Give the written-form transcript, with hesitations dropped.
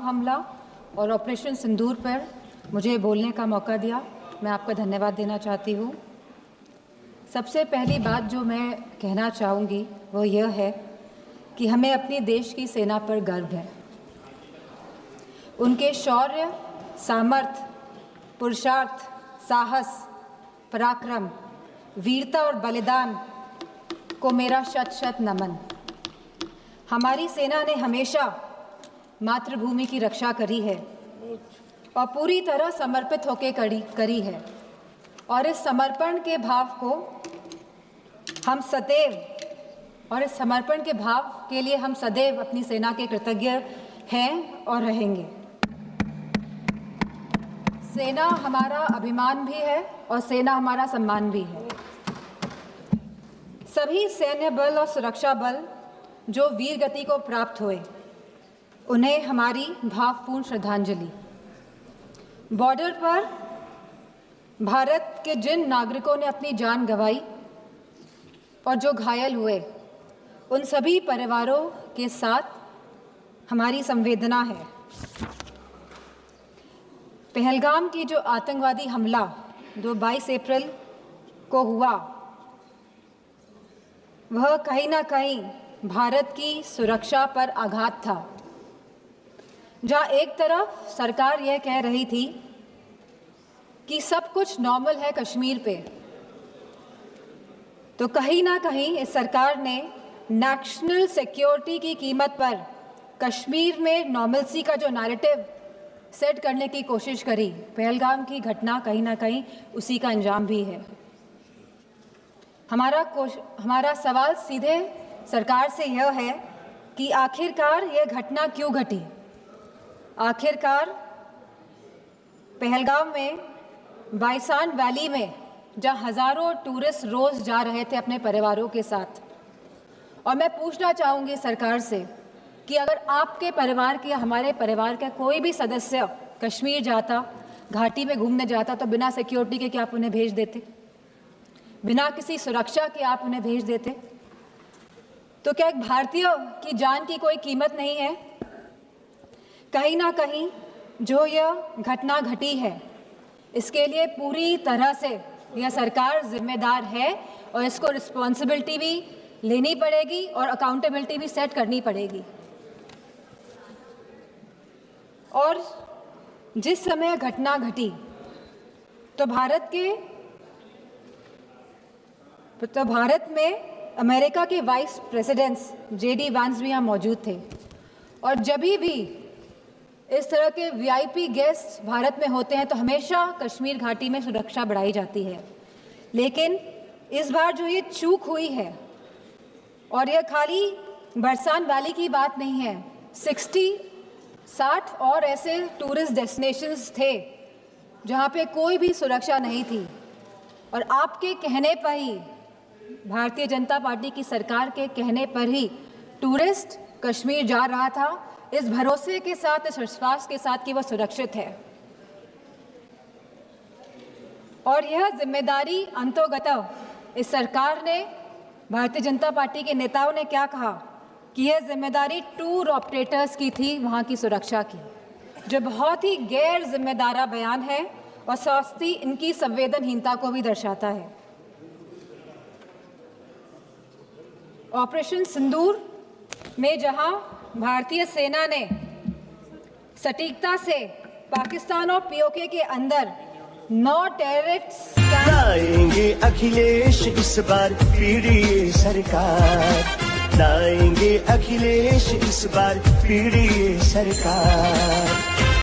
हमला और ऑपरेशन सिंदूर पर मुझे बोलने का मौका दिया, मैं आपका धन्यवाद देना चाहती हूँ। सबसे पहली बात जो मैं कहना चाहूँगी वो यह है कि हमें अपने देश की सेना पर गर्व है। उनके शौर्य, सामर्थ्य, पुरुषार्थ, साहस, पराक्रम, वीरता और बलिदान को मेरा शत शत नमन। हमारी सेना ने हमेशा मातृभूमि की रक्षा करी है और पूरी तरह समर्पित होकर करी है, और इस समर्पण के भाव को हम सदैव इस समर्पण के भाव के लिए हम सदैव अपनी सेना के कृतज्ञ हैं और रहेंगे। सेना हमारा अभिमान भी है और सेना हमारा सम्मान भी है। सभी सैन्य बल और सुरक्षा बल जो वीर गति को प्राप्त हुए, उन्हें हमारी भावपूर्ण श्रद्धांजलि। बॉर्डर पर भारत के जिन नागरिकों ने अपनी जान गंवाई और जो घायल हुए, उन सभी परिवारों के साथ हमारी संवेदना है। पहलगाम की जो आतंकवादी हमला जो 22 अप्रैल को हुआ, वह कहीं ना कहीं भारत की सुरक्षा पर आघात था। जहां एक तरफ सरकार यह कह रही थी कि सब कुछ नॉर्मल है कश्मीर पे, तो कहीं ना कहीं इस सरकार ने नेशनल सिक्योरिटी की कीमत पर कश्मीर में नॉर्मलसी का जो नैरेटिव सेट करने की कोशिश करी। पहलगाम की घटना कहीं ना कहीं उसी का अंजाम भी है। हमारा सवाल सीधे सरकार से यह है कि आखिरकार यह घटना क्यों घटी। आखिरकार पहलगाम में बाइसान वैली में जहां हजारों टूरिस्ट रोज जा रहे थे अपने परिवारों के साथ, और मैं पूछना चाहूँगी सरकार से कि अगर आपके परिवार के या हमारे परिवार का कोई भी सदस्य कश्मीर जाता, घाटी में घूमने जाता, तो बिना सिक्योरिटी के क्या आप उन्हें भेज देते? बिना किसी सुरक्षा के आप उन्हें भेज देते? तो क्या एक भारतीय की जान की कोई कीमत नहीं है? कहीं ना कहीं जो यह घटना घटी है, इसके लिए पूरी तरह से यह सरकार जिम्मेदार है और इसको रिस्पॉन्सिबिलिटी भी लेनी पड़ेगी और अकाउंटेबिलिटी भी सेट करनी पड़ेगी। और जिस समय घटना घटी तो भारत में अमेरिका के वाइस प्रेसिडेंट्स JD वांस भी यहाँ मौजूद थे, और जब भी इस तरह के VIP गेस्ट भारत में होते हैं तो हमेशा कश्मीर घाटी में सुरक्षा बढ़ाई जाती है। लेकिन इस बार जो ये चूक हुई है, और यह खाली बरसान वैली की बात नहीं है, 60 और ऐसे टूरिस्ट डेस्टिनेशंस थे जहाँ पे कोई भी सुरक्षा नहीं थी, और आपके कहने पर ही, भारतीय जनता पार्टी की सरकार के कहने पर ही टूरिस्ट कश्मीर जा रहा था, इस भरोसे के साथ, इस विश्वास के साथ कि वह सुरक्षित है। और यह जिम्मेदारी अंतोगत इस सरकार ने, भारतीय जनता पार्टी के नेताओं ने क्या कहा कि यह जिम्मेदारी टूर ऑपरेटर्स की थी वहाँ की सुरक्षा की, जो बहुत ही गैर जिम्मेदारा बयान है और साथ इनकी संवेदनहीनता को भी दर्शाता है। ऑपरेशन सिंदूर में जहां भारतीय सेना ने सटीकता से पाकिस्तान और POK के अंदर 9 टेररिस्ट लाएंगे अखिलेश इस बार पीढ़ी सरकार, लाएंगे अखिलेश इस बार पीढ़ी सरकार।